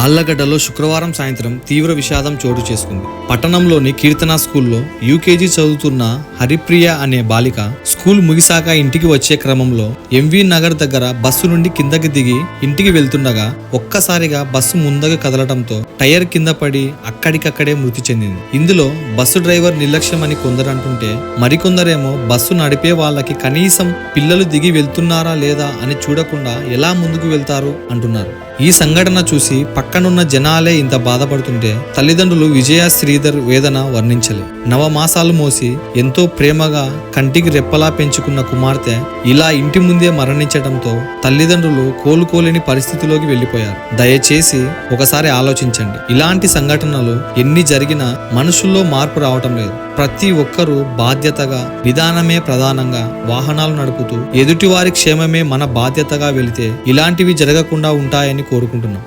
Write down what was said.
ఆళ్లగడ్డలో శుక్రవారం సాయంత్రం తీవ్ర విషాదం చోటు చేసుకుంది. పట్టణంలోని కీర్తన స్కూల్లో యూకేజీ చదువుతున్న హరిప్రియ అనే బాలిక స్కూల్ ముగిసాక ఇంటికి వచ్చే క్రమంలో ఎంవి నగర్ దగ్గర బస్సు నుండి కిందకి దిగి ఇంటికి వెళ్తుండగా ఒక్కసారిగా బస్సు ముందుకు కదలటంతో టైర్ కింద పడి అక్కడికక్కడే మృతి చెందింది. ఇందులో బస్సు డ్రైవర్ నిర్లక్ష్యం అని కొందరు అంటుంటే, మరికొందరేమో బస్సు నడిపే వాళ్ళకి కనీసం పిల్లలు దిగి వెళ్తున్నారా లేదా అని చూడకుండా ఎలా ముందుకు వెళ్తారు అంటున్నారు. ఈ సంఘటన చూసి పక్కనున్న జనాలే ఇంత బాధపడుతుంటే తల్లిదండ్రులు విజయ శ్రీధర్ వేదన వర్ణించలే. నవమాసాలు మోసి ఎంతో ప్రేమగా కంటికి రెప్పలా పెంచుకున్న కుమార్తె ఇలా ఇంటి ముందే మరణించడంతో తల్లిదండ్రులు కోలుకోలేని పరిస్థితిలోకి వెళ్లిపోయారు. దయచేసి ఒకసారి ఆలోచించండి. ఇలాంటి సంఘటనలు ఎన్ని జరిగినా మనుషుల్లో మార్పు రావటం లేదు. ప్రతి ఒక్కరూ బాధ్యతగా, నిదానమే ప్రధానంగా వాహనాలు నడుపుతూ ఎదుటివారి క్షేమమే మన బాధ్యతగా వెళితే ఇలాంటివి జరగకుండా ఉంటాయని కోరుకుంటున్నాం.